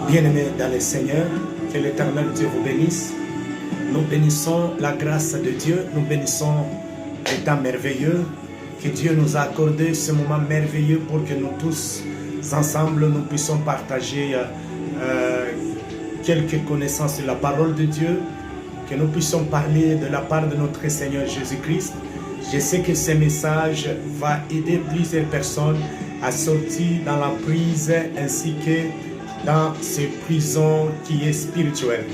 Bien-aimés dans le Seigneur, que l'Éternel Dieu vous bénisse. Nous bénissons la grâce de Dieu, nous bénissons le temps merveilleux que Dieu nous a accordé, ce moment merveilleux pour que nous tous ensemble nous puissions partager quelques connaissances sur la parole de Dieu, que nous puissions parler de la part de notre Seigneur Jésus-Christ. Je sais que ce message va aider plusieurs personnes à sortir dans la prise ainsi que dans ces prisons qui est spirituelle.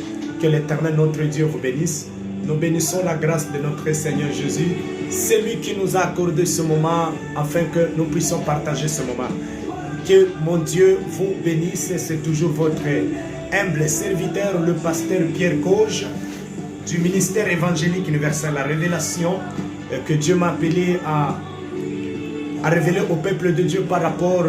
Que l'Éternel notre Dieu vous bénisse. Nous bénissons la grâce de notre Seigneur Jésus. C'est lui qui nous a accordé ce moment afin que nous puissions partager ce moment. Que mon Dieu vous bénisse. C'est toujours votre humble serviteur, le pasteur Pierre Gauge, du ministère évangélique universel La Révélation, que Dieu m'a appelé à révéler au peuple de Dieu par rapport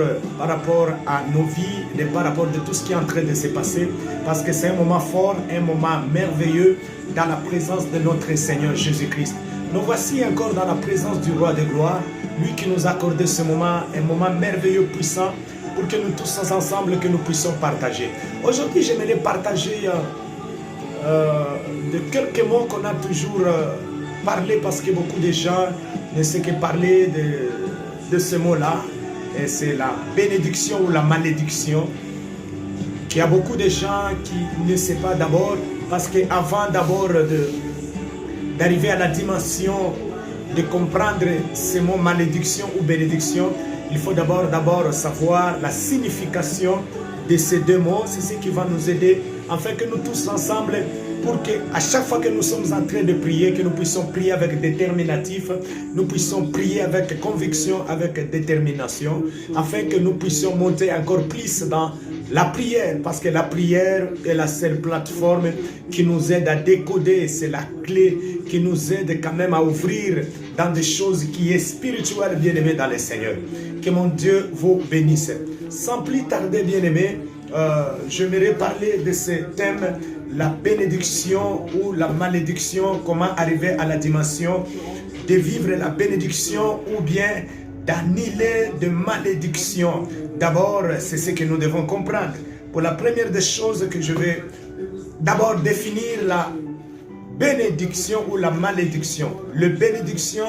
à nos vies, et par rapport de tout ce qui est en train de se passer, parce que c'est un moment fort, un moment merveilleux dans la présence de notre Seigneur Jésus-Christ. Nous voici encore dans la présence du Roi de gloire, lui qui nous a accordé ce moment, un moment merveilleux, puissant, pour que nous tous ensemble, que nous puissions partager. Aujourd'hui, j'aimerais partager de quelques mots qu'on a toujours parlé, parce que beaucoup de gens ne savent que parler de ce mot-là, et c'est la bénédiction ou la malédiction. Il y a beaucoup de gens qui ne savent pas d'abord, parce qu'avant d'abord d'arriver à la dimension de comprendre ce mot malédiction ou bénédiction, il faut d'abord savoir la signification de ces deux mots. C'est ce qui va nous aider, afin que nous tous ensemble, pour qu'à chaque fois que nous sommes en train de prier, que nous puissions prier avec déterminatif, nous puissions prier avec conviction, avec détermination, afin que nous puissions monter encore plus dans la prière, parce que la prière est la seule plateforme qui nous aide à décoder, c'est la clé qui nous aide quand même à ouvrir dans des choses qui est spirituelles, bien-aimés dans le Seigneur. Que mon Dieu vous bénisse. Sans plus tarder, bien-aimés, j'aimerais parler de ce thème, la bénédiction ou la malédiction, comment arriver à la dimension de vivre la bénédiction ou bien d'annuler de malédiction. D'abord, c'est ce que nous devons comprendre. Pour la première des choses que je vais d'abord définir, la bénédiction ou la malédiction. Le bénédiction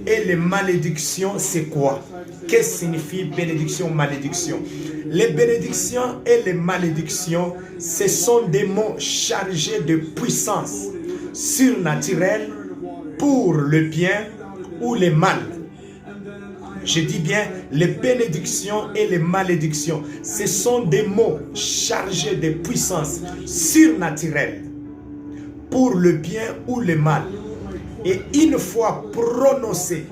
et les malédictions, c'est quoi? Qu'est-ce que signifie bénédiction, malédiction? Les bénédictions et les malédictions, ce sont des mots chargés de puissance surnaturelle pour le bien ou le mal. Je dis bien, les bénédictions et les malédictions, ce sont des mots chargés de puissance surnaturelle pour le bien ou le mal. Et une fois prononcés,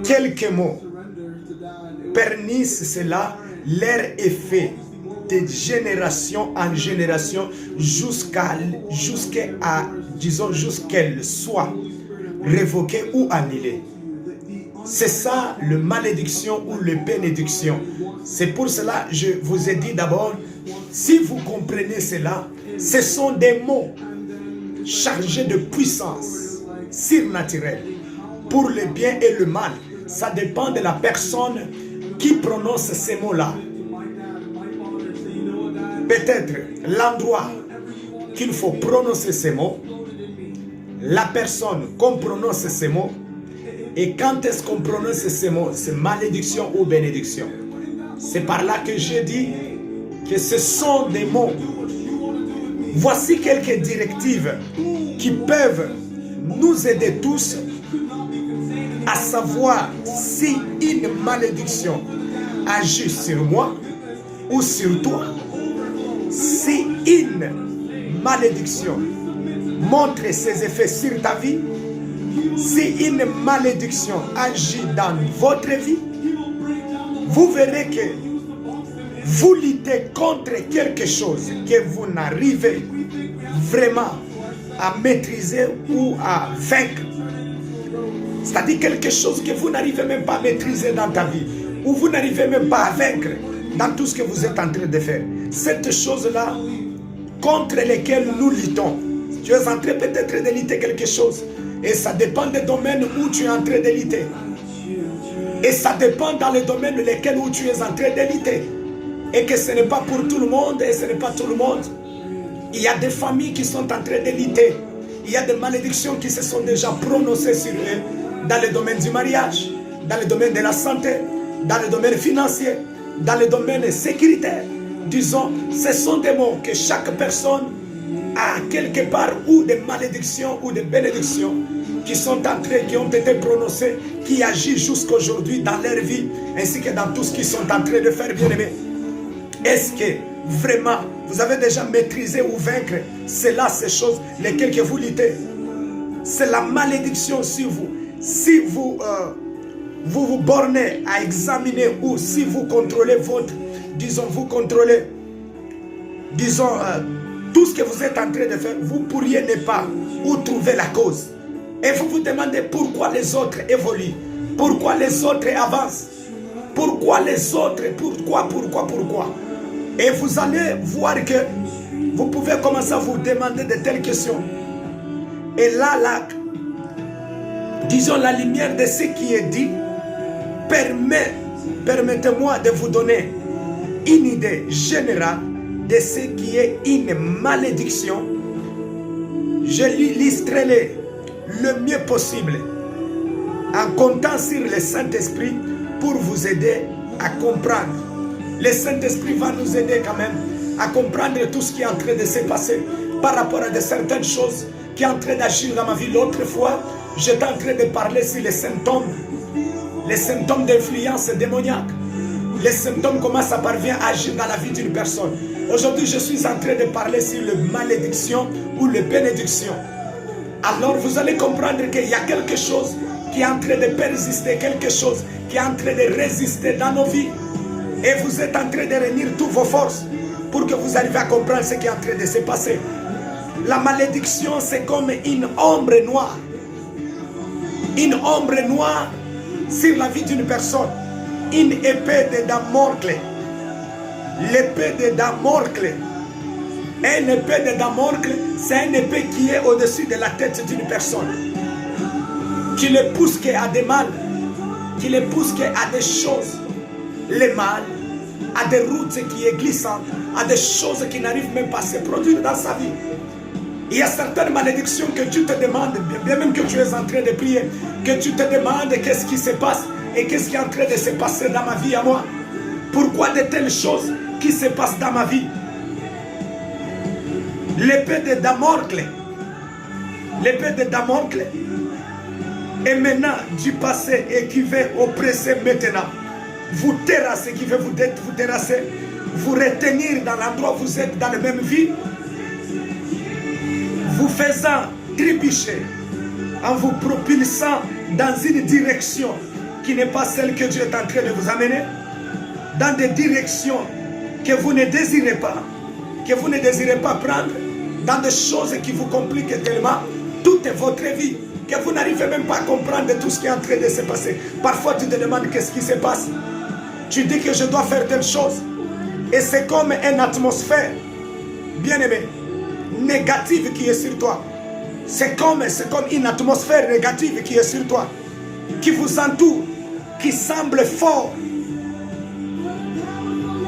quelques mots pernissent cela, leur effet de génération en génération jusqu'à disons, jusqu'elle soit révoquée ou annulée. C'est ça, le malédiction ou le bénédiction. C'est pour cela que je vous ai dit d'abord, si vous comprenez cela, ce sont des mots chargés de puissance surnaturelle pour le bien et le mal. Ça dépend de la personne qui prononce ces mots-là. Peut-être l'endroit qu'il faut prononcer ces mots, la personne qu'on prononce ces mots, et quand est-ce qu'on prononce ces mots, c'est malédiction ou bénédiction. C'est par là que j'ai dit que ce sont des mots. Voici quelques directives qui peuvent nous aider tous à savoir si une malédiction agit sur moi ou sur toi. Si une malédiction montre ses effets sur ta vie, si une malédiction agit dans votre vie, vous verrez que vous luttez contre quelque chose que vous n'arrivez vraiment à maîtriser ou à vaincre. C'est-à-dire quelque chose que vous n'arrivez même pas à maîtriser dans ta vie, ou vous n'arrivez même pas à vaincre dans tout ce que vous êtes en train de faire. Cette chose-là, contre lesquelles nous luttons. Tu es en train peut-être de lutter quelque chose, et ça dépend des domaines où tu es en train de lutter. Et ça dépend dans les domaines lesquels où tu es en train de lutter. et que ce n'est pas pour tout le monde et ce n'est pas tout le monde. Il y a des familles qui sont en train de lutter. Il y a des malédictions qui se sont déjà prononcées sur eux dans le domaine du mariage, dans le domaine de la santé, dans le domaine financier, dans le domaine sécuritaire. Disons, ce sont des mots que chaque personne a quelque part ou des malédictions ou des bénédictions qui sont entrées, qui ont été prononcées, qui agissent jusqu'à aujourd'hui dans leur vie, ainsi que dans tout ce qu'ils sont en train de faire, bien-aimés. Est-ce que vraiment vous avez déjà maîtrisé ou vaincre cela, ces choses lesquelles que vous luttez? C'est la malédiction sur vous. Si vous vous bornez à examiner ou si vous contrôlez votre, disons, vous contrôlez, disons, tout ce que vous êtes en train de faire, vous pourriez ne pas ou trouver la cause. Et vous vous demandez pourquoi les autres évoluent, pourquoi les autres avancent, pourquoi les autres, pourquoi. Et vous allez voir que vous pouvez commencer à vous demander de telles questions. Et là, disons, la lumière de ce qui est dit, permettez-moi de vous donner une idée générale de ce qui est une malédiction. Je l'illustrerai le mieux possible en comptant sur le Saint-Esprit pour vous aider à comprendre. Le Saint-Esprit va nous aider quand même à comprendre tout ce qui est en train de se passer par rapport à de certaines choses qui sont en train d'agir dans ma vie. L'autre fois, j'étais en train de parler sur les symptômes d'influence démoniaque. Les symptômes, comment ça parvient à agir dans la vie d'une personne. Aujourd'hui, je suis en train de parler sur les malédictions ou les bénédictions. Alors, vous allez comprendre qu'il y a quelque chose qui est en train de persister, quelque chose qui est en train de résister dans nos vies. Et vous êtes en train de réunir toutes vos forces pour que vous arriviez à comprendre ce qui est en train de se passer. La malédiction, c'est comme une ombre noire. Une ombre noire sur la vie d'une personne. Une épée de Damoclès. L'épée de Damoclès. Une épée de Damoclès, c'est une épée qui est au-dessus de la tête d'une personne. Qui le pousse à des mal. Qui le pousse à des choses. Les mal, à des routes qui est glissantes, à des choses qui n'arrivent même pas à se produire dans sa vie. Il y a certaines malédictions que tu te demandes, bien même que tu es en train de prier, que tu te demandes qu'est-ce qui se passe et qu'est-ce qui est en train de se passer dans ma vie à moi. Pourquoi de telles choses qui se passent dans ma vie? L'épée de Damoclès. L'épée de Damoclès est maintenant du passé et qui va oppresser maintenant. Vous terrasser, qui veut vous terrasser, vous retenir dans l'endroit où vous êtes dans la même vie, vous faisant trébucher, en vous propulsant dans une direction qui n'est pas celle que Dieu est en train de vous amener, dans des directions que vous ne désirez pas prendre, dans des choses qui vous compliquent tellement toute votre vie, que vous n'arrivez même pas à comprendre tout ce qui est en train de se passer. Parfois tu te demandes qu'est-ce qui se passe. Tu dis que je dois faire telle chose. Et c'est comme une atmosphère, bien-aimé, négative qui est sur toi. C'est comme une atmosphère négative qui est sur toi. Qui vous entoure. Qui semble fort.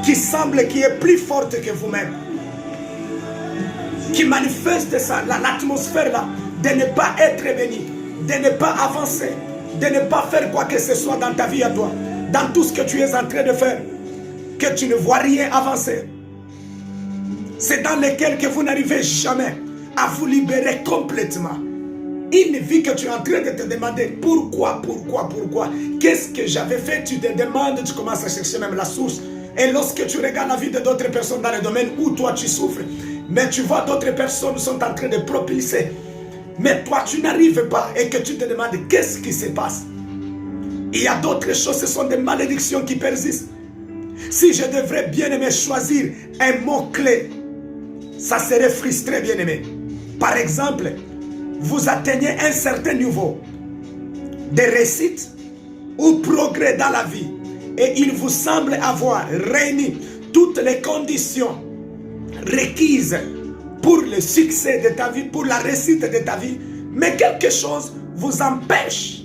Qui est plus forte que vous-même. Qui manifeste ça, l'atmosphère là, de ne pas être béni. De ne pas avancer. De ne pas faire quoi que ce soit dans ta vie à toi. Dans tout ce que tu es en train de faire, que tu ne vois rien avancer. C'est dans lequel que vous n'arrivez jamais à vous libérer complètement. Une vie que tu es en train de te demander pourquoi. Qu'est-ce que j'avais fait? Tu te demandes, tu commences à chercher même la source. Et lorsque tu regardes la vie d'autres personnes dans le domaine où toi tu souffres, mais tu vois d'autres personnes sont en train de propulser. Mais toi tu n'arrives pas et que tu te demandes qu'est-ce qui se passe. Il y a d'autres choses, ce sont des malédictions qui persistent. Si je devrais bien aimer choisir un mot-clé, ça serait frustré, bien aimé. Par exemple, vous atteignez un certain niveau de réussite ou progrès dans la vie et il vous semble avoir réuni toutes les conditions requises pour le succès de ta vie, pour la réussite de ta vie, mais quelque chose vous empêche.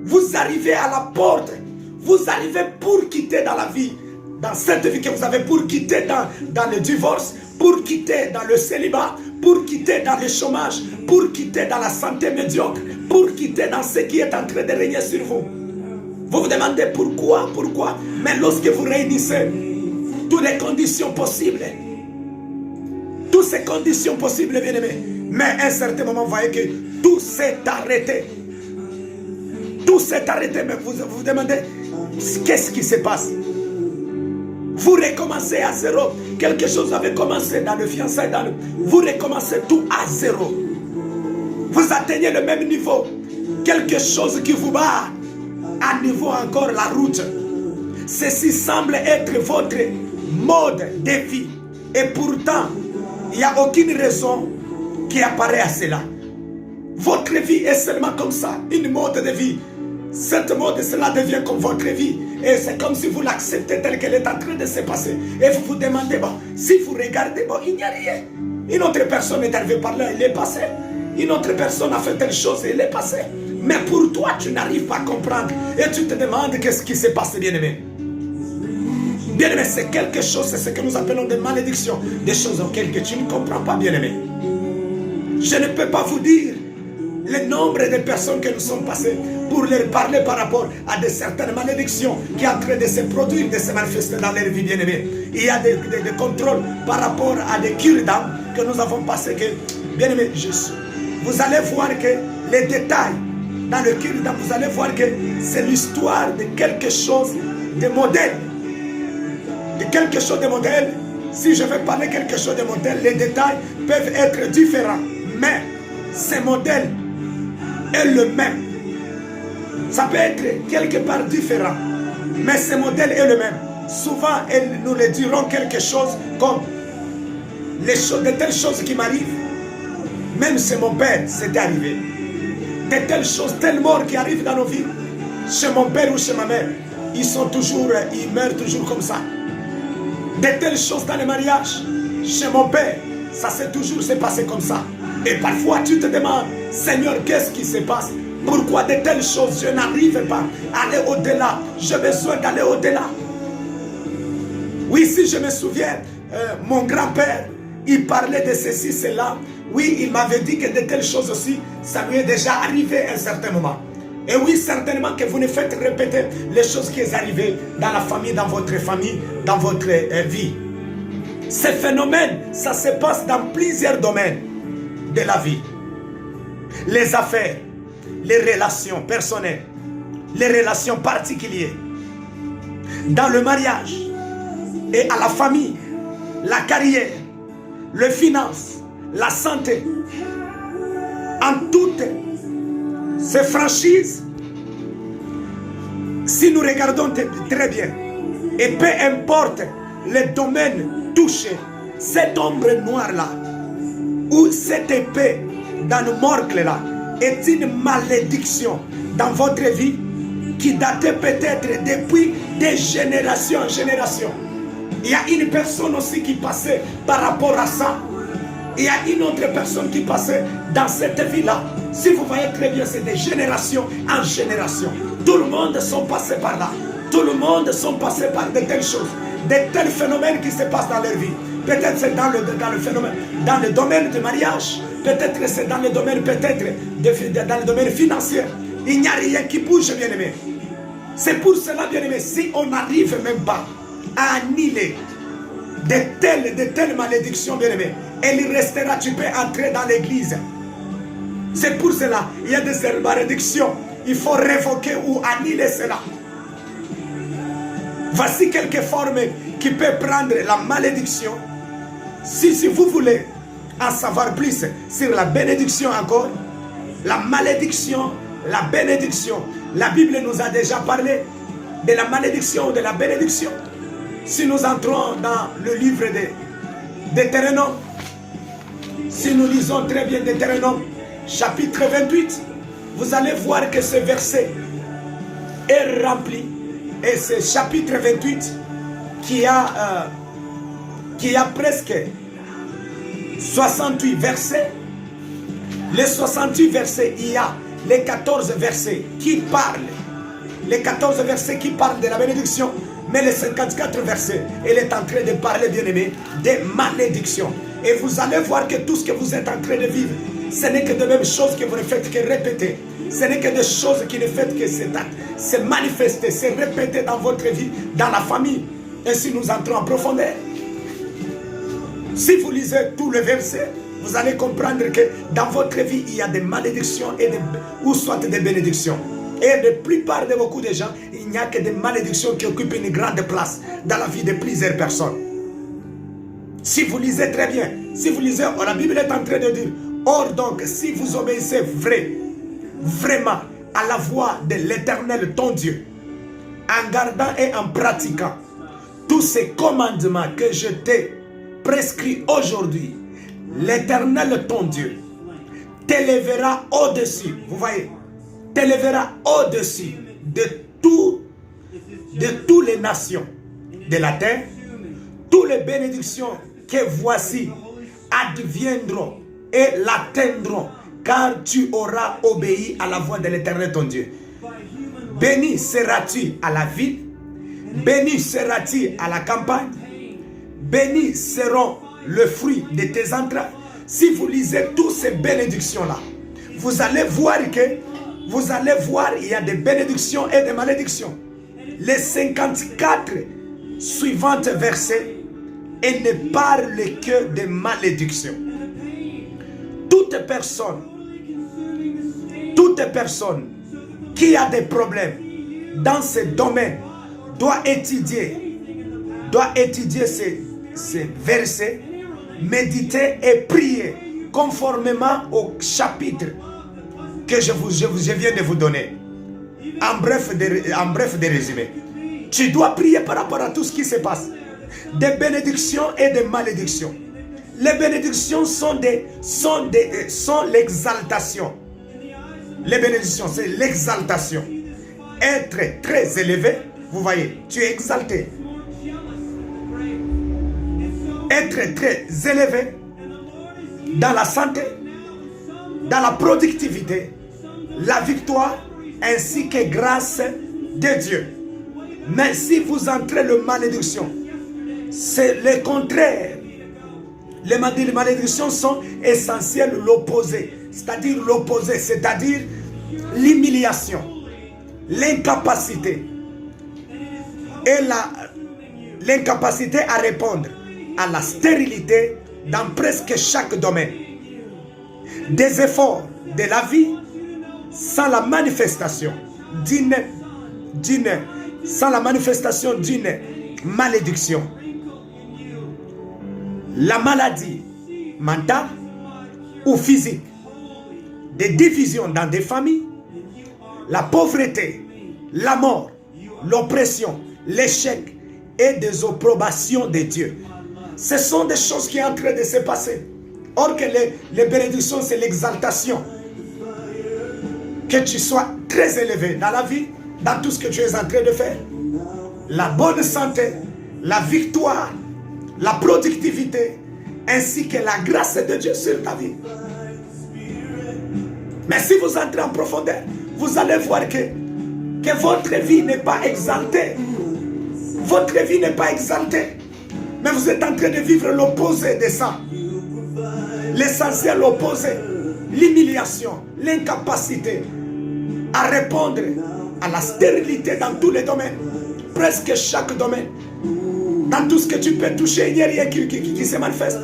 Vous arrivez à la porte, vous arrivez pour quitter dans la vie dans cette vie que vous avez, pour quitter dans le divorce, pour quitter dans le célibat, pour quitter dans le chômage, pour quitter dans la santé médiocre, pour quitter dans ce qui est en train de régner sur vous. Vous vous demandez pourquoi, mais lorsque vous réunissez toutes les conditions possibles, toutes ces conditions possibles, bien aimés, mais à un certain moment, vous voyez que tout s'est arrêté. Tout s'est arrêté, mais vous vous demandez, qu'est-ce qui se passe? Vous recommencez à zéro. Quelque chose avait commencé dans le fiançailles, vous recommencez tout à zéro. Vous atteignez le même niveau. Quelque chose qui vous bat à niveau encore la route. Ceci semble être votre mode de vie. Et pourtant, il n'y a aucune raison qui apparaît à cela. Votre vie est seulement comme ça, une mode de vie. Cette mode, cela devient comme votre vie. Et c'est comme si vous l'acceptez telle qu'elle est en train de se passer. Et vous vous demandez, bon, si vous regardez, bon, il n'y a rien. Une autre personne est arrivée par là, elle est passée. Une autre personne a fait telle chose, elle est passée. Mais pour toi, tu n'arrives pas à comprendre. Et tu te demandes qu'est-ce qui s'est passé, bien-aimé. Bien-aimé, c'est quelque chose, c'est ce que nous appelons des malédictions. Des choses auxquelles que tu ne comprends pas, bien-aimé. Je ne peux pas vous dire le nombre de personnes que nous sommes passées pour leur parler par rapport à de certaines malédictions qui sont en train de se produire, de se manifester dans leur vie, bien-aimés. Il y a des contrôles par rapport à des cures d'âme que nous avons passées. Bien-aimés, vous allez voir que les détails dans le cure d'âme, vous allez voir que c'est l'histoire de quelque chose de modèle. De quelque chose de modèle. Si je vais parler de quelque chose de modèle, les détails peuvent être différents. Mais ce modèle est le même. Ça peut être quelque part différent, mais ce modèle est le même. Souvent, nous le dirons quelque chose comme de telles choses qui m'arrivent. Même chez mon père, c'est arrivé. De telles choses, telles morts qui arrivent dans nos vies. Chez mon père ou chez ma mère, ils meurent toujours comme ça. De telles choses dans les mariages, chez mon père, ça s'est toujours passé comme ça. Et parfois tu te demandes, Seigneur, qu'est-ce qui se passe? Pourquoi de telles choses, je n'arrive pas à aller au-delà? J'ai besoin d'aller au-delà. Oui, si je me souviens, mon grand-père, il parlait de ceci, cela. Oui, il m'avait dit que de telles choses aussi, ça lui est déjà arrivé à un certain moment. Et oui, certainement que vous ne faites répéter les choses qui sont arrivées dans la famille, dans votre famille, dans votre vie. Ces phénomènes, ça se passe dans plusieurs domaines de la vie. Les affaires, les relations personnelles, les relations particulières, dans le mariage et à la famille, la carrière, les finances, la santé, en toutes ces franchises, si nous regardons très bien, et peu importe les domaines touchés, cette ombre noire-là, ou cette épée dans le morcle-là, est une malédiction dans votre vie qui datait peut-être depuis des générations en génération. Il y a une personne aussi qui passait par rapport à ça. Il y a une autre personne qui passait dans cette vie-là. Si vous voyez très bien, c'est de génération en génération. Tout le monde sont passés par là. Tout le monde sont passés par de telles choses, de tels phénomènes qui se passent dans leur vie. Peut-être c'est dans le phénomène, dans le domaine du mariage. Peut-être c'est dans le domaine, dans le domaine financier. Il n'y a rien qui bouge, bien-aimé. C'est pour cela, bien-aimé, si on n'arrive même pas à annihiler de telles malédictions, bien-aimé, elle restera, tu peux entrer dans l'église. C'est pour cela, il y a des malédictions. Il faut révoquer ou annihiler cela. Voici quelques formes qui peuvent prendre la malédiction. Si vous voulez en savoir plus sur la bénédiction encore, la malédiction, la bénédiction, la Bible nous a déjà parlé de la malédiction ou de la bénédiction. Si nous entrons dans le livre de Deutéronome, si nous lisons très bien Deutéronome, chapitre 28, vous allez voir que ce verset est rempli. Et ce chapitre 28 qui a presque 68 versets. Les 68 versets, il y a les 14 versets qui parlent. Les 14 versets qui parlent de la bénédiction. Mais le 54 verset, il est en train de parler, bien aimé, des malédictions. Et vous allez voir que tout ce que vous êtes en train de vivre, ce n'est que de mêmes choses que vous ne faites que répéter. Ce n'est que des choses qui ne faites que se manifester, se répéter dans votre vie, dans la famille. Et si nous entrons en profondeur, si vous lisez tout le verset, vous allez comprendre que dans votre vie, il y a des malédictions ou soit des bénédictions. Et la plupart de beaucoup de gens, il n'y a que des malédictions qui occupent une grande place dans la vie de plusieurs personnes. Si vous lisez très bien, si vous lisez, la Bible est en train de dire, or donc, si vous obéissez vraiment à la voix de l'Éternel ton Dieu, en gardant et en pratiquant tous ces commandements que je t'ai prescrits aujourd'hui, l'Éternel ton Dieu t'élèvera au-dessus, vous voyez, t'élèvera au-dessus de toutes les nations de la terre. Toutes les bénédictions que voici adviendront et l'atteindront, car tu auras obéi à la voix de l'Éternel ton Dieu. Béni seras-tu à la ville, béni seras-tu à la campagne, béni seront le fruit de tes entrailles. Si vous lisez toutes ces bénédictions-là, vous allez voir il y a des bénédictions et des malédictions. Les 54 suivants versets, et ne parle que de malédictions. Toute personne qui a des problèmes dans ce domaine doit étudier ces versets, méditer et prier conformément au chapitre que je viens de vous donner. En bref de résumé, tu dois prier par rapport à tout ce qui se passe. Des bénédictions et des malédictions. Les bénédictions sont l'exaltation. Les bénédictions, c'est l'exaltation. Être très élevé, vous voyez, tu es exalté. Être très élevé dans la santé, dans la productivité, la victoire, ainsi que grâce de Dieu. Mais si vous entrez le malédiction, c'est le contraire. Les malédictions sont essentielles l'opposé, c'est-à-dire l'humiliation, l'incapacité et l'incapacité à répondre à la stérilité dans presque chaque domaine. Des efforts de la vie sans la manifestation d'une malédiction. La maladie mentale ou physique, des divisions dans des familles, la pauvreté, la mort, l'oppression, l'échec et des opprobations de Dieu. Ce sont des choses qui sont en train de se passer. Or que les bénédictions, c'est l'exaltation. Que tu sois très élevé dans la vie, dans tout ce que tu es en train de faire. La bonne santé, la victoire, la productivité, ainsi que la grâce de Dieu sur ta vie. Mais si vous entrez en profondeur, vous allez voir que votre vie n'est pas exaltée. Votre vie n'est pas exaltée. Mais vous êtes en train de vivre l'opposé de ça. L'essentiel opposé. L'humiliation, l'incapacité à répondre à la stérilité dans tous les domaines. Presque chaque domaine. Dans tout ce que tu peux toucher, il n'y a rien qui se manifeste.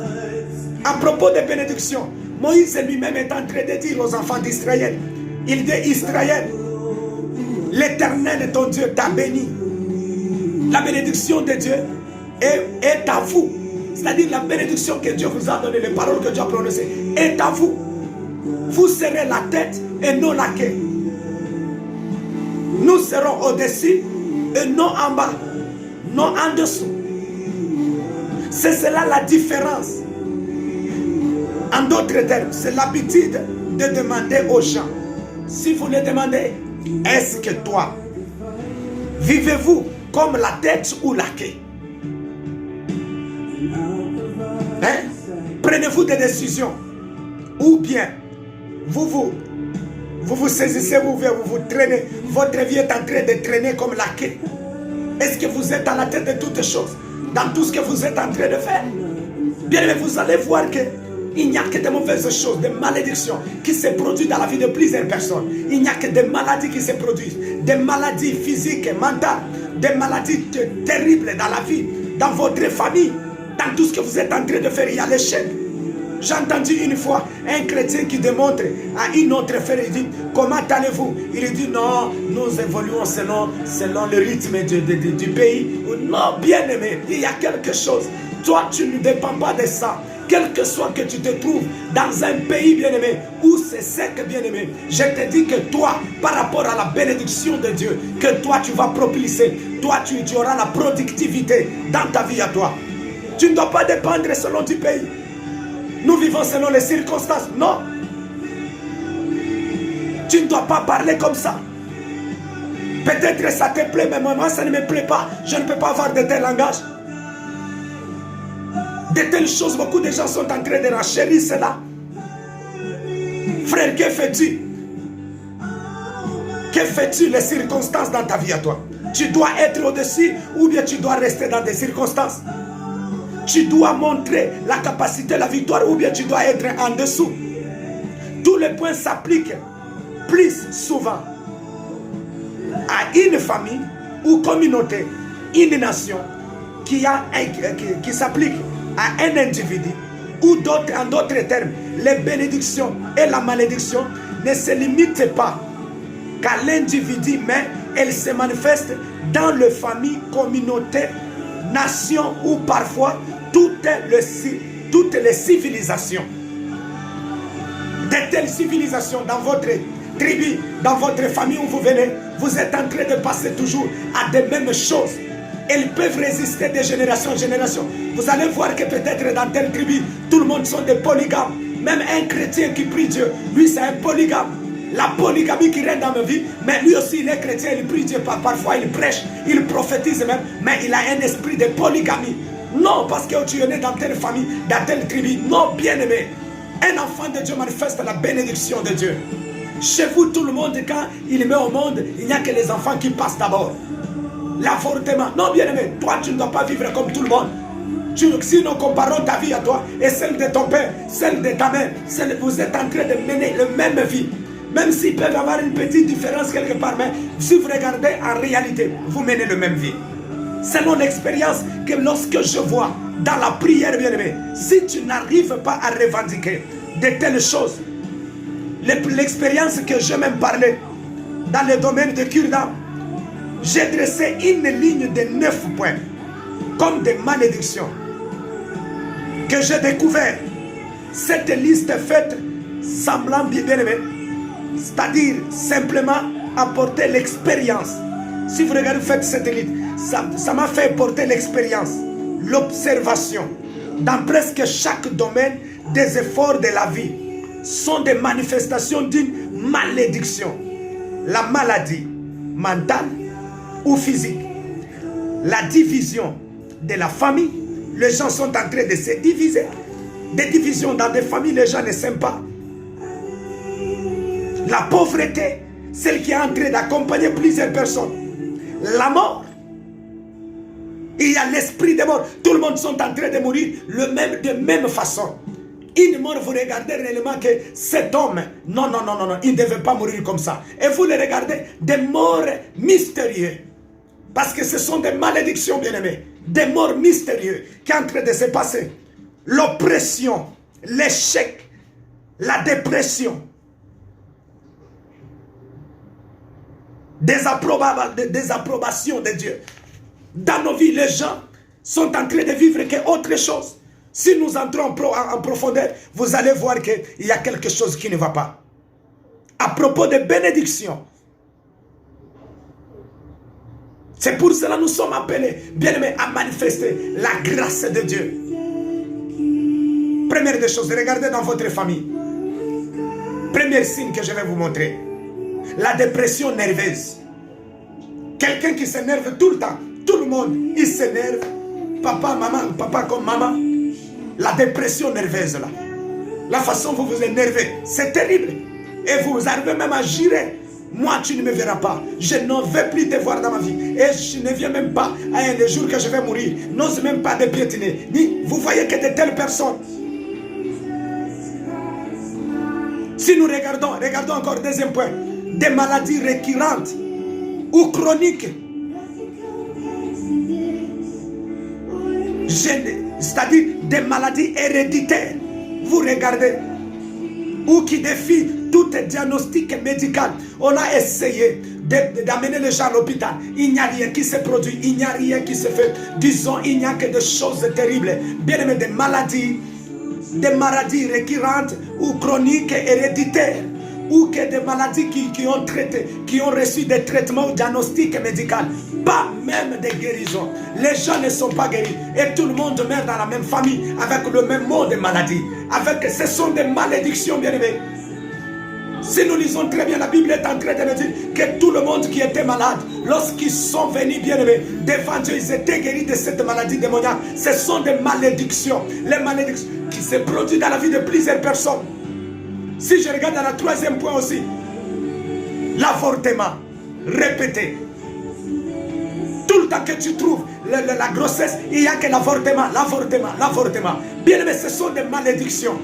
À propos des bénédictions, Moïse lui-même est en train de dire aux enfants d'Israël, il dit Israël, l'Éternel ton Dieu t'a béni. La bénédiction de Dieu est à vous. C'est-à-dire la bénédiction que Dieu vous a donnée, les paroles que Dieu a prononcées, est à vous. Vous serez la tête et non la queue. Nous serons au-dessus et non en bas, non en dessous. C'est cela la différence. En d'autres termes, c'est l'habitude de demander aux gens. Si vous les demandez, est-ce que toi, vivez-vous comme la tête ou la queue? Hein? Prenez-vous des décisions. Ou bien, vous saisissez, vous traînez. Votre vie est en train de traîner comme la queue. Est-ce que vous êtes à la tête de toutes choses? Dans tout ce que vous êtes en train de faire? Bien aimé, vous allez voir que il n'y a que de mauvaises choses, des malédictions qui se produisent dans la vie de plusieurs personnes. Il n'y a que des maladies qui se produisent, des maladies physiques et mentales, des maladies terribles dans la vie, dans votre famille, dans tout ce que vous êtes en train de faire. Il y a l'échec. J'ai entendu une fois un chrétien qui démontre à une autre frère, il dit, comment allez-vous? Il dit, non, nous évoluons selon le rythme du pays. Non, bien aimé, il y a quelque chose. Toi, tu ne dépends pas de ça. Quel que soit que tu te trouves dans un pays bien-aimé où c'est sec bien-aimé, je te dis que toi, par rapport à la bénédiction de Dieu, que toi tu vas propulser, toi tu auras la productivité dans ta vie à toi. Tu ne dois pas dépendre selon du pays. Nous vivons selon les circonstances. Non. Tu ne dois pas parler comme ça. Peut-être ça te plaît, mais moi ça ne me plaît pas. Je ne peux pas avoir de tel langage. De telles choses, beaucoup de gens sont en train de renchérir cela. Frère, que fais-tu? Que fais-tu les circonstances dans ta vie à toi? Tu dois être au-dessus ou bien tu dois rester dans des circonstances? Tu dois montrer la capacité, la victoire ou bien tu dois être en dessous? Tous les points s'appliquent plus souvent à une famille ou communauté, une nation qui s'applique à un individu ou en d'autres termes, les bénédictions et la malédiction ne se limitent pas qu'à l'individu, mais elles se manifestent dans les familles, communautés, nations ou parfois toutes les civilisations. De telles civilisations dans votre tribu, dans votre famille où vous venez, vous êtes en train de passer toujours à des mêmes choses. Elles peuvent résister de génération en génération. Vous allez voir que peut-être dans telle tribu, tout le monde sont des polygames. Même un chrétien qui prie Dieu, lui c'est un polygame. La polygamie qui règne dans ma vie, mais lui aussi il est chrétien, il prie Dieu, parfois il prêche, il prophétise même, mais il a un esprit de polygamie. Non, parce que tu es né dans telle famille, dans telle tribu. Non, bien aimé. Un enfant de Dieu manifeste la bénédiction de Dieu. Chez vous, tout le monde, quand il met au monde, il n'y a que les enfants qui passent d'abord. L'avortement. Non, bien aimé, toi tu ne dois pas vivre comme tout le monde. Si nous comparons ta vie à toi et celle de ton père, celle de ta mère, vous êtes en train de mener la même vie. Même s'ils peuvent avoir une petite différence quelque part, mais si vous regardez en réalité, vous menez la même vie. C'est mon expérience que lorsque je vois dans la prière, bien aimé, si tu n'arrives pas à revendiquer de telles choses, l'expérience que je même parlais dans le domaine de cure d'âme, j'ai dressé une ligne de 9 points, comme des malédictions, que j'ai découvert. Cette liste est faite semblant bien aimé, c'est-à-dire simplement apporter l'expérience. Si vous regardez, faites cette liste, ça m'a fait porter l'expérience, l'observation. Dans presque chaque domaine, des efforts de la vie sont des manifestations d'une malédiction. La maladie mentale ou physique, la division de la famille, les gens sont en train de se diviser. Des divisions dans des familles, les gens ne s'aiment pas. La pauvreté, celle qui est en train d'accompagner plusieurs personnes. La mort, il y a l'esprit de mort. Tout le monde sont en train de mourir de même façon. Une mort, vous regardez réellement que cet homme, non, il ne devait pas mourir comme ça. Et vous le regardez, des morts mystérieux. Parce que ce sont des malédictions, bien-aimés. Des morts mystérieux qui sont en train de se passer. L'oppression, l'échec, la dépression. Désapprobation de Dieu. Dans nos vies, les gens sont en train de vivre autre chose. Si nous entrons en profondeur, vous allez voir qu'il y a quelque chose qui ne va pas. À propos de bénédiction. C'est pour cela que nous sommes appelés, bien aimés, à manifester la grâce de Dieu. Première des choses, regardez dans votre famille. Premier signe que je vais vous montrer. La dépression nerveuse. Quelqu'un qui s'énerve tout le temps. Tout le monde, il s'énerve. Papa, maman, papa comme maman. La dépression nerveuse là. La façon dont vous vous énervez, c'est terrible. Et vous arrivez même à gérer moi tu ne me verras pas. Je n'en veux plus te voir dans ma vie. Et je ne viens même pas à le jour que je vais mourir. N'ose même pas de piétiner. Ni vous voyez que de telles personnes. Si nous regardons encore deuxième point, des maladies récurrentes ou chroniques. C'est-à-dire des maladies héréditaires. Vous regardez. Ou qui défient tout diagnostic médical. On a essayé d'amener les gens à l'hôpital. Il n'y a rien qui se produit. Il n'y a rien qui se fait. Disons, il n'y a que des choses terribles. Bien aimé, des maladies récurrentes ou chroniques héréditaires. Ou que des maladies qui ont reçu des traitements ou diagnostics médicaux. Pas même des guérisons. Les gens ne sont pas guéris. Et tout le monde meurt dans la même famille avec le même mot de maladie. Ce sont des malédictions, bien aimés. Si nous lisons très bien, la Bible est en train de nous dire que tout le monde qui était malade, lorsqu'ils sont venus, bien aimés, devant Dieu, ils étaient guéris de cette maladie démoniaque. Ce sont des malédictions. Les malédictions qui se produisent dans la vie de plusieurs personnes. Si je regarde dans le troisième point aussi, l'avortement répété. Tout le temps que tu trouves la grossesse, il n'y a que l'avortement. Bien aimé, ce sont des malédictions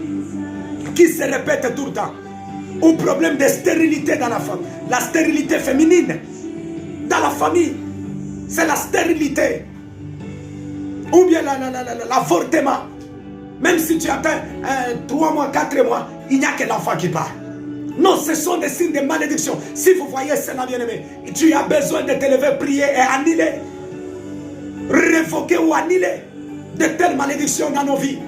qui se répètent tout le temps. Ou problème de stérilité dans la famille. La stérilité féminine dans la famille, c'est la stérilité. Ou bien l'avortement. Même si tu atteins 3 mois, 4 mois, il n'y a que l'enfant qui part. Non, ce sont des signes de malédiction. Si vous voyez cela, bien-aimé, tu as besoin de te lever, prier et annuler, révoquer ou annuler de telles malédictions dans nos vies.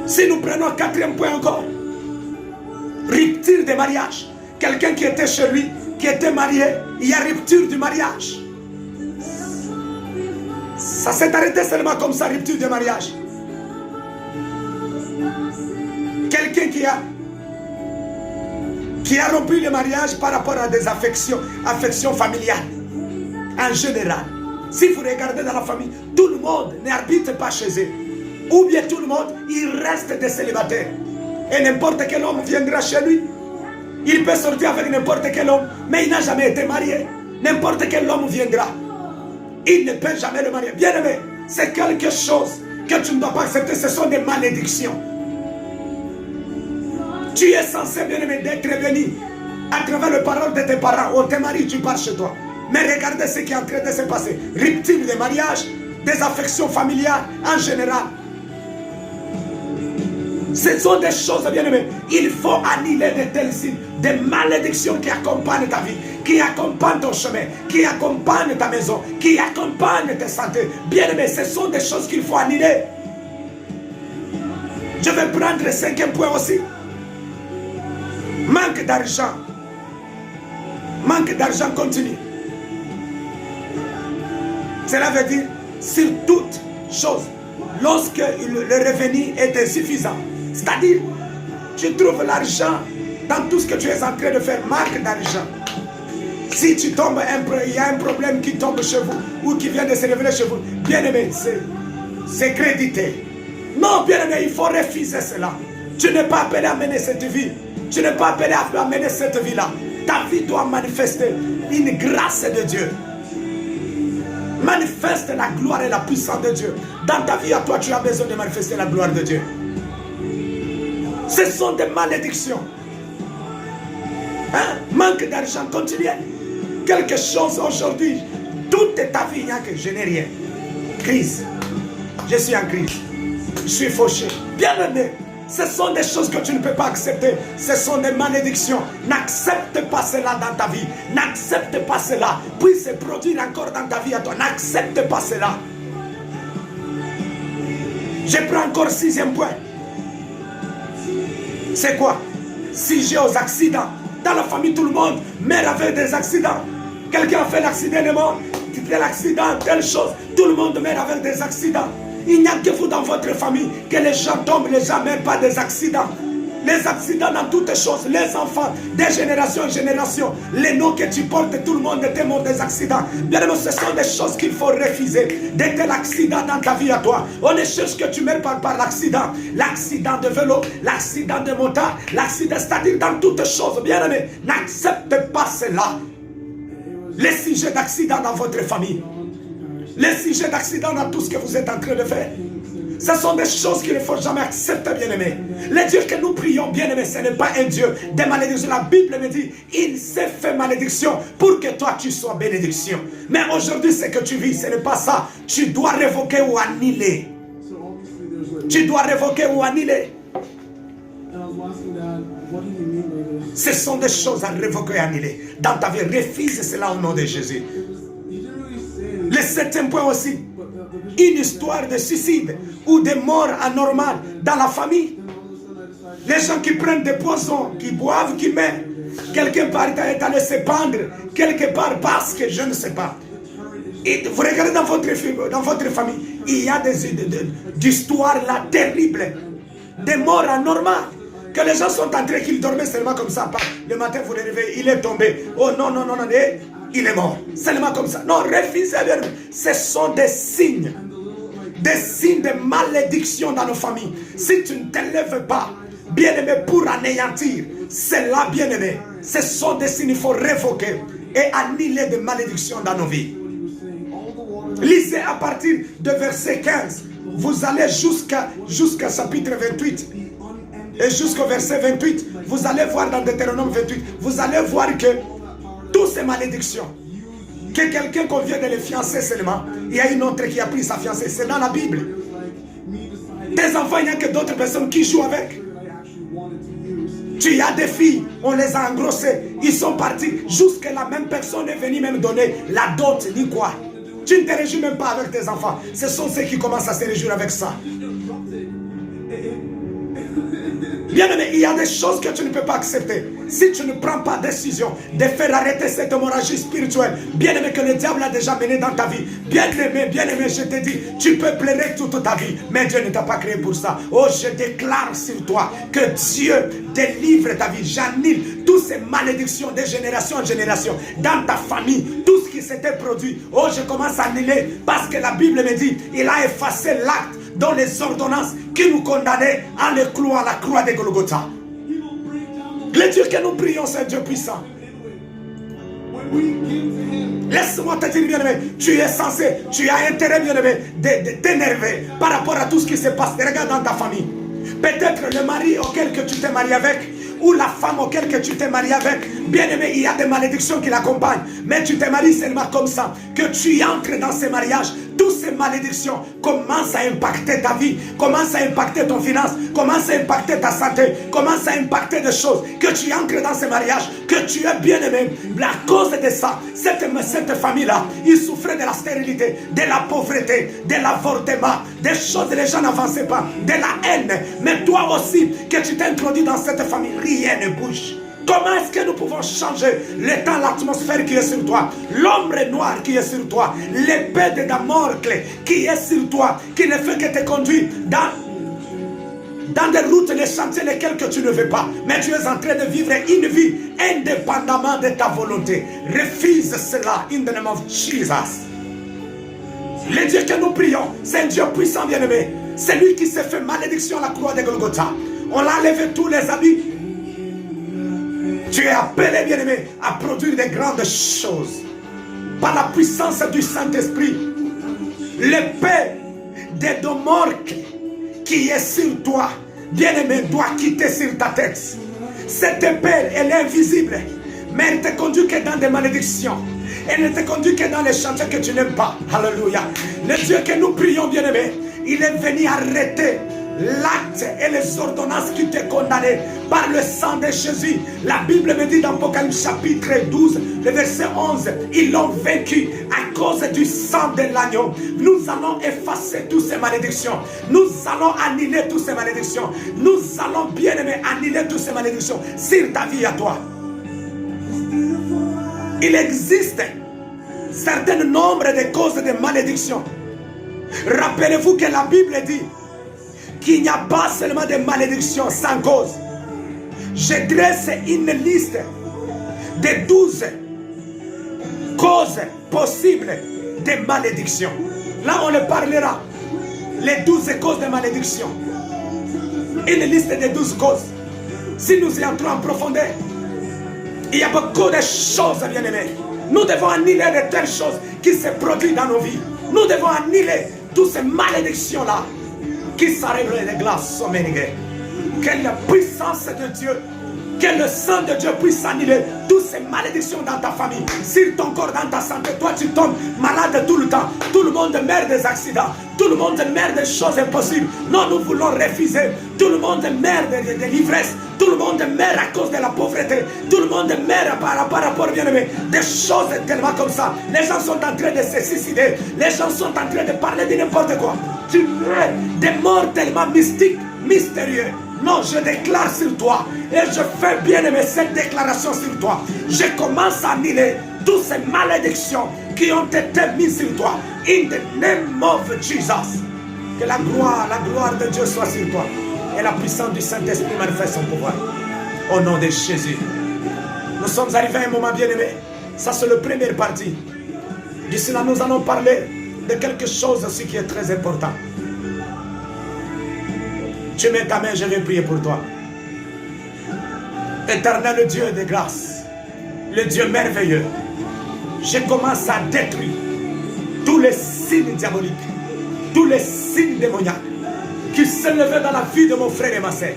Si nous prenons 4e point encore, rupture de mariage. Quelqu'un qui était chez lui, qui était marié, il y a rupture du mariage. Ça s'est arrêté seulement comme ça, rupture de mariage. Quelqu'un qui a rompu le mariage par rapport à des affections familiales. En général, si vous regardez dans la famille, tout le monde n'habite pas chez eux. Ou bien tout le monde, il reste des célibataires. Et n'importe quel homme viendra chez lui. Il peut sortir avec n'importe quel homme, mais il n'a jamais été marié. N'importe quel homme viendra. Il ne peut jamais le marier. Bien aimé, c'est quelque chose que tu ne dois pas accepter. Ce sont des malédictions. Tu es censé, bien aimé, d'être béni à travers les paroles de tes parents. Oh, tes maris, tu pars chez toi. Mais regardez ce qui est en train de se passer. Rupture de mariage, des affections familiales en général. Ce sont des choses, bien aimées. Il faut annuler de tels signes, des malédictions qui accompagnent ta vie, qui accompagnent ton chemin, qui accompagnent ta maison, qui accompagnent ta santé. Bien aimé, ce sont des choses qu'il faut annuler. Je vais prendre le 5e point aussi. Manque d'argent. Manque d'argent continu. Cela veut dire, sur toute chose, lorsque le revenu est insuffisant, c'est-à-dire, tu trouves l'argent dans tout ce que tu es en train de faire, manque d'argent. Si tu tombes, il y a un problème qui tombe chez vous ou qui vient de se révéler chez vous, bien aimé, c'est crédité. Non, bien aimé, il faut refuser cela. Tu n'es pas appelé à mener cette vie. Tu n'es pas appelé à mener cette vie-là. Ta vie doit manifester une grâce de Dieu. Manifeste la gloire et la puissance de Dieu. Dans ta vie, à toi, tu as besoin de manifester la gloire de Dieu. Ce sont des malédictions. Hein? Manque d'argent, continuez. Quelque chose aujourd'hui, toute ta vie, il n'y a que je n'ai rien. Crise. Je suis en crise. Je suis fauché. Bien aimé. Ce sont des choses que tu ne peux pas accepter. Ce sont des malédictions. N'accepte pas cela dans ta vie. N'accepte pas cela. Puis se produire encore dans ta vie à toi. N'accepte pas cela. Je prends encore 6e point. C'est quoi? Sujet aux accidents. Dans la famille, tout le monde meurt avec des accidents. Quelqu'un a fait l'accident, il est mort. Tel accident, telle chose. Tout le monde meurt avec des accidents. Il n'y a que vous dans votre famille que les gens tombent, les gens meurent pas des accidents. Les accidents dans toutes choses, les enfants, des générations en génération, les noms que tu portes, tout le monde était mort des accidents. Bien aimé, ce sont des choses qu'il faut refuser. Dès que l'accident dans ta vie à toi, on ne cherche que tu meurs par l'accident. L'accident de vélo, l'accident de motard, l'accident, c'est-à-dire dans toutes choses. Bien aimé, n'accepte pas cela. Les sujets d'accident dans votre famille, les sujets d'accident dans tout ce que vous êtes en train de faire. Ce sont des choses qu'il ne faut jamais accepter, bien-aimé. Le Dieu que nous prions, bien-aimé, ce n'est pas un Dieu de malédiction. La Bible me dit, il s'est fait malédiction pour que toi tu sois bénédiction. Mais aujourd'hui, ce que tu vis, ce n'est pas ça. Tu dois révoquer ou annuler. Tu dois révoquer ou annuler. Ce sont des choses à révoquer et annuler. Dans ta vie, refuse cela au nom de Jésus. Le septième point aussi, une histoire de suicide ou de mort anormale dans la famille. Les gens qui prennent des poisons, qui boivent, qui meurent. Quelque part est allé se pendre, quelque part parce que je ne sais pas. Et vous regardez dans votre famille, il y a des histoires là terribles, des morts anormales. Que les gens sont entrés, qu'ils dormaient seulement comme ça. Le matin, vous les réveillez, il est tombé. Oh non, non, non, non, il est mort. Seulement comme ça. Non, refusez bien. Ce sont des signes de malédiction dans nos familles. Si tu ne te lèves pas, bien-aimé, pour anéantir, c'est là, bien-aimé. Ce sont des signes, il faut révoquer et annuler des malédictions dans nos vies. Lisez à partir de verset 15. Vous allez jusqu'à chapitre 28. Et jusqu'au verset 28, vous allez voir dans Deutéronome 28, vous allez voir que toutes ces malédictions, que quelqu'un qu'on vient de les fiancer seulement, il y a une autre qui a pris sa fiancée, c'est dans la Bible. Tes enfants, il n'y a que d'autres personnes qui jouent avec. Tu as des filles, on les a engrossées, ils sont partis, jusqu'à la même personne est venue même donner la dot, ni quoi. Tu ne te réjouis même pas avec tes enfants, ce sont ceux qui commencent à se réjouir avec ça. Bien aimé, il y a des choses que tu ne peux pas accepter. Si tu ne prends pas décision de faire arrêter cette hémorragie spirituelle, bien aimé, que le diable a déjà mené dans ta vie. Bien aimé, je te dis, tu peux pleurer toute ta vie, mais Dieu ne t'a pas créé pour ça. Oh, je déclare sur toi que Dieu délivre ta vie. J'annule toutes ces malédictions de génération en génération dans ta famille, tout ce qui s'était produit. Oh, je commence à annuler parce que la Bible me dit, il a effacé l'acte dans les ordonnances qui nous condamnaient en les clouant à la croix de Golgotha. Le Dieu que nous prions, c'est un Dieu puissant. Laisse-moi te dire, bien-aimé, tu es censé, tu as intérêt, bien-aimé, de t'énerver par rapport à tout ce qui se passe. Regarde dans ta famille. Peut-être le mari auquel que tu t'es marié avec, ou la femme auquel que tu t'es marié avec, bien aimé, il y a des malédictions qui l'accompagnent. Mais tu t'es marié seulement comme ça, que tu entres dans ces mariages. Toutes ces malédictions commencent à impacter ta vie, commencent à impacter ton finance, commencent à impacter ta santé, commencent à impacter des choses. Que tu entres dans ces mariages, que tu es bien aimé. La cause de ça, cette famille-là, ils souffraient de la stérilité, de la pauvreté, de l'avortement, des choses que les gens n'avançaient pas, de la haine. Mais toi aussi, que tu t'es introduit dans cette famille, rien ne bouge. Comment est-ce que nous pouvons changer le temps, l'atmosphère qui est sur toi, l'ombre noire qui est sur toi, l'épée de Damoclès qui est sur toi, qui ne fait que te conduire dans des routes, les chantiers lesquels que tu ne veux pas. Mais tu es en train de vivre une vie indépendamment de ta volonté. Refuse cela in the name of Jesus. Le Dieu que nous prions, c'est un Dieu puissant, bien-aimé. C'est lui qui s'est fait malédiction à la croix de Golgotha. On l'a enlevé tous les habits. Tu es appelé, bien-aimé, à produire de grandes choses. Par la puissance du Saint-Esprit. L'épée de Damoclès qui est sur toi, bien-aimé, doit quitter sur ta tête. Cette épée, elle est invisible. Mais elle ne te conduit que dans des malédictions. Elle ne te conduit que dans les chantiers que tu n'aimes pas. Alléluia. Le Dieu que nous prions, bien-aimé, il est venu arrêter l'acte et les ordonnances qui te condamnaient par le sang de Jésus. La Bible me dit dans Apocalypse chapitre 12, le verset 11, ils l'ont vaincu à cause du sang de l'agneau. Nous allons effacer toutes ces malédictions. Nous allons annuler toutes ces malédictions. Nous allons, bien aimé, annuler toutes ces malédictions sur ta vie à toi. Il existe un certain nombre de causes de malédiction. Rappelez-vous que la Bible dit qu'il n'y a pas seulement de malédiction sans cause. Je dresse une liste de 12 causes possibles de malédiction. Là, on le parlera. Les 12 causes de malédiction. Une liste de 12 causes. Si nous y entrons en profondeur, il y a beaucoup de choses, bien-aimés. Nous devons annuler de telles choses qui se produisent dans nos vies. Nous devons annuler toutes ces malédictions-là qui s'arrivent les glaces. Que la puissance de Dieu, que le sang de Dieu puisse annuler toutes ces malédictions dans ta famille, sur ton corps, dans ta santé. Toi, tu tombes malade tout le temps. Tout le monde meurt des accidents. Tout le monde meurt des choses impossibles. Non, nous voulons refuser. Tout le monde meurt de l'ivresse. Tout le monde meurt à cause de la pauvreté. Tout le monde meurt par rapport, bien-aimé, des choses tellement comme ça. Les gens sont en train de se suicider. Les gens sont en train de parler de n'importe quoi. Tu meurs des morts tellement mystiques, mystérieux. Non, je déclare sur toi. Et je fais, bien-aimé, cette déclaration sur toi. Je commence à annuler toutes ces malédictions qui ont été mises sur toi. In the name of Jesus. Que la gloire de Dieu soit sur toi. Et la puissance du Saint-Esprit manifeste son pouvoir. Au nom de Jésus. Nous sommes arrivés à un moment, bien-aimé. Ça, c'est la première partie. D'ici là, nous allons parler de quelque chose aussi qui est très important. Tu mets ta main, je vais prier pour toi. Éternel Dieu de grâce, le Dieu merveilleux, je commence à détruire tous les signes diaboliques, tous les signes démoniaques qui s'élevaient dans la vie de mon frère et ma sœur.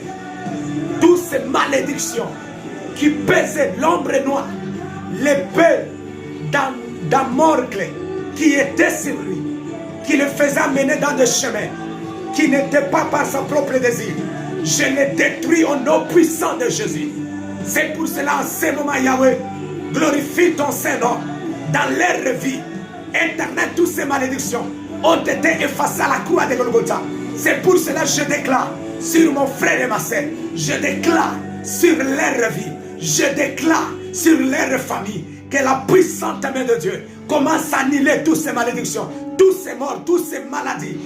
Toutes ces malédictions qui pèsent l'ombre noire, l'épée d'Amorcle qui était sur lui, qui le faisait mener dans des chemins qui n'était pas par sa propre désir. Je les détruis au nom puissant de Jésus. C'est pour cela, en ce moment, Yahweh, glorifie ton Saint-Nom dans leur vie. Éternel, toutes ces malédictions ont été effacées à la croix de Golgotha. C'est pour cela que je déclare sur mon frère et ma sœur, je déclare sur leur vie, je déclare sur leur famille que la puissante main de Dieu commence à annuler toutes ces malédictions, tous ces morts, toutes ces maladies,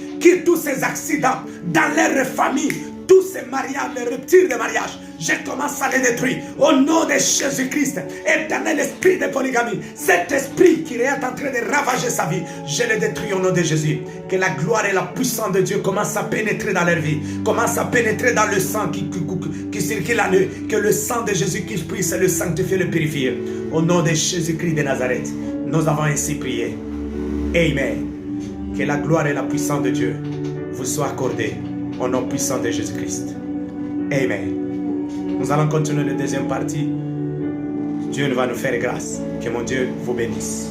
tous ces accidents dans leur famille, tous ces mariages, les ruptures de mariage. Je commence à les détruire au nom de Jésus-Christ. Éternel esprit de polygamie, cet esprit qui est en train de ravager sa vie, je le détruis au nom de Jésus. Que la gloire et la puissance de Dieu commencent à pénétrer dans leur vie, commencent à pénétrer dans le sang qui circule en eux. Que le sang de Jésus qui puisse le sanctifier, le purifier. Au nom de Jésus-Christ de Nazareth, nous avons ainsi prié. Amen. Que la gloire et la puissance de Dieu vous soient accordées au nom puissant de Jésus-Christ. Amen. Nous allons continuer la deuxième partie. Dieu va nous faire grâce. Que mon Dieu vous bénisse.